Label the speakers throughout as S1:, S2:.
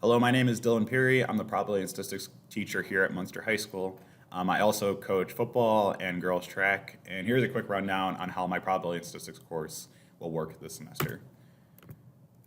S1: Hello, my name is Dylan Peary. I'm the probability and statistics teacher here at Munster High School. I also coach football and girls track, and here's a quick rundown on how my probability and statistics course will work this semester.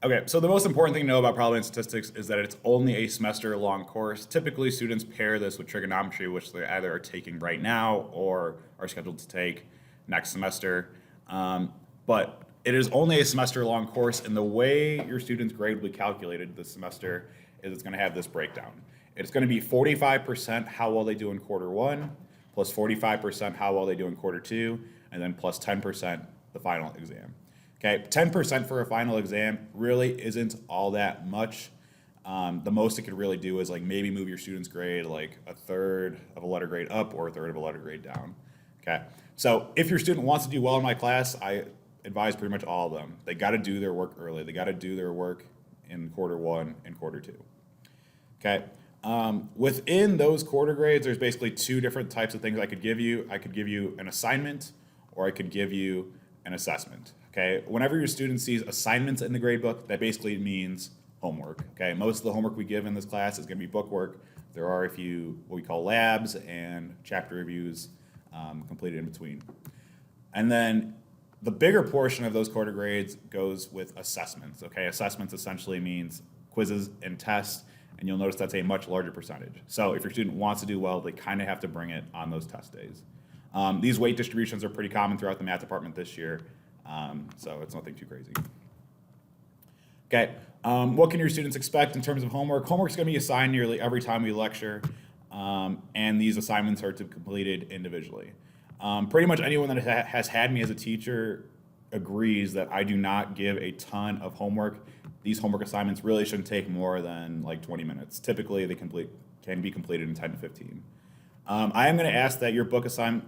S1: Okay, so the most important thing to know about probability and statistics is that it's only a semester-long course. Typically, students pair this with trigonometry, which they either are taking right now or are scheduled to take next semester. But it is only a semester-long course, and the way your students' grade will be calculated this semester is it's going to have this breakdown. It's going to be 45% how well they do in quarter one, plus 45% how well they do in quarter two, and then plus 10% the final exam. Okay, 10% for a final exam really isn't all that much. The most it could really do is like maybe move your student's grade like a third of a letter grade up or a third of a letter grade down. Okay, so if your student wants to do well in my class, I advise pretty much all of them. They got to do their work early. They got to do their work in quarter one and quarter two. Okay. Within those quarter grades, there's basically two different types of things I could give you. I could give you an assignment, or I could give you an assessment. Okay. Whenever your student sees assignments in the grade book, that basically means homework. Okay. Most of the homework we give in this class is going to be book work. There are a few what we call labs and chapter reviews completed in between. And then the bigger portion of those quarter grades goes with assessments. Okay. Assessments essentially means quizzes and tests, and you'll notice that's a much larger percentage. So if your student wants to do well, they kind of have to bring it on those test days. These weight distributions are pretty common throughout the math department this year, so it's nothing too crazy. Okay, what can your students expect in terms of homework? Homework's going to be assigned nearly every time we lecture, and these assignments are to be completed individually. Pretty much anyone that has had me as a teacher agrees that I do not give a ton of homework. These homework assignments really shouldn't take more than like 20 minutes. Typically, they can be completed in 10 to 15. I am going to ask that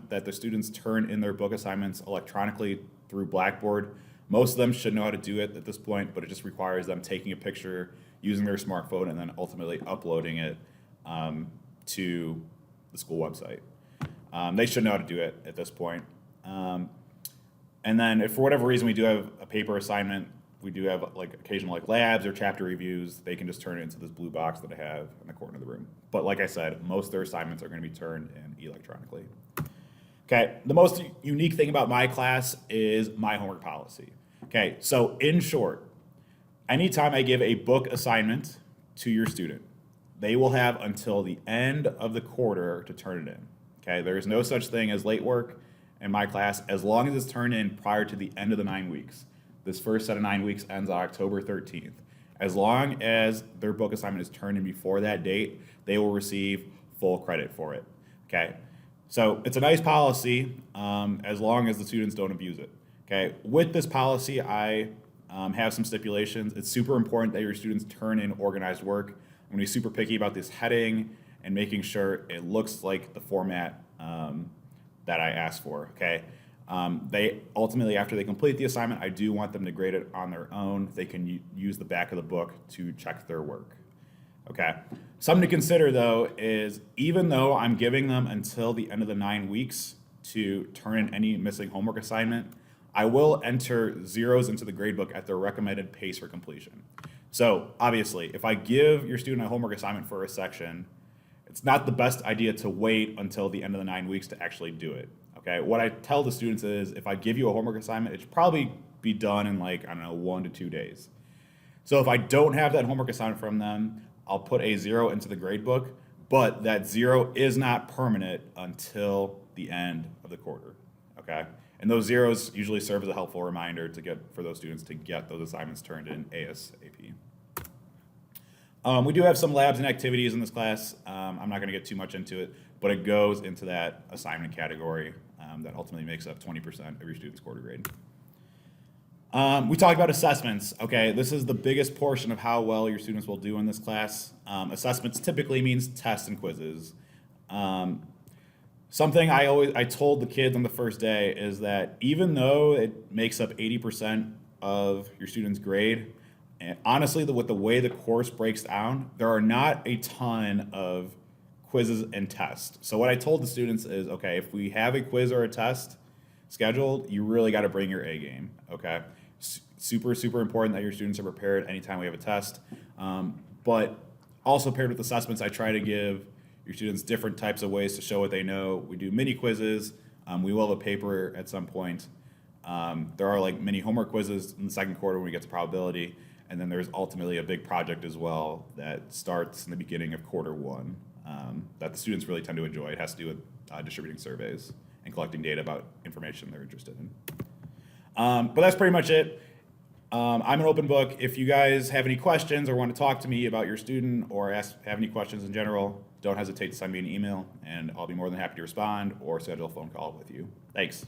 S1: that the students turn in their book assignments electronically through Blackboard. Most of them should know how to do it at this point, but it just requires them taking a picture using their smartphone and then ultimately uploading it to the school website. They should know how to do it at this point. And then if for whatever reason we do have a paper assignment, we do have like occasional like labs or chapter reviews, they can just turn it into this blue box that I have in the corner of the room. But like I said, most of their assignments are going to be turned in electronically. Okay, the most unique thing about my class is my homework policy. Okay, so in short, anytime I give a book assignment to your student, they will have until the end of the quarter to turn it in. Okay, there is no such thing as late work in my class as long as it's turned in prior to the end of the 9 weeks. This first set of 9 weeks ends on October 13th. As long as their book assignment is turned in before that date, they will receive full credit for it. Okay, so it's a nice policy as long as the students don't abuse it. Okay, with this policy, I have some stipulations. It's super important that your students turn in organized work. I'm going to be super picky about this heading and making sure it looks like the format that I asked for. Okay. They ultimately, after they complete the assignment, I do want them to grade it on their own. They can use the back of the book to check their work. Okay. Something to consider though is even though I'm giving them until the end of the 9 weeks to turn in any missing homework assignment, I will enter zeros into the gradebook at their recommended pace for completion. So obviously, if I give your student a homework assignment for a section, it's not the best idea to wait until the end of the 9 weeks to actually do it. Okay, what I tell the students is if I give you a homework assignment, it should probably be done in like, I don't know, 1 to 2 days. So if I don't have that homework assignment from them, I'll put a zero into the grade book, but that zero is not permanent until the end of the quarter. Okay, and those zeros usually serve as a helpful reminder for those students to get those assignments turned in ASAP. We do have some labs and activities in this class. I'm not going to get too much into it, but it goes into that assignment category that ultimately makes up 20% of your student's quarter grade. We talked about assessments. Okay, this is the biggest portion of how well your students will do in this class. Assessments typically means tests and quizzes. Something I told the kids on the first day is that even though it makes up 80% of your student's grade, and honestly, with the way the course breaks down, there are not a ton of quizzes and tests. So what I told the students is, okay, if we have a quiz or a test scheduled, you really got to bring your A game, okay? Super, super important that your students are prepared anytime we have a test. But Also paired with assessments, I try to give your students different types of ways to show what they know. We do mini quizzes. We will have a paper at some point. There are like mini homework quizzes in the second quarter when we get to probability. And then there's ultimately a big project as well that starts in the beginning of quarter one that the students really tend to enjoy. It has to do with distributing surveys and collecting data about information they're interested in. But that's pretty much it. I'm an open book. If you guys have any questions or want to talk to me about your student or have any questions in general, don't hesitate to send me an email, and I'll be more than happy to respond or schedule a phone call with you. Thanks.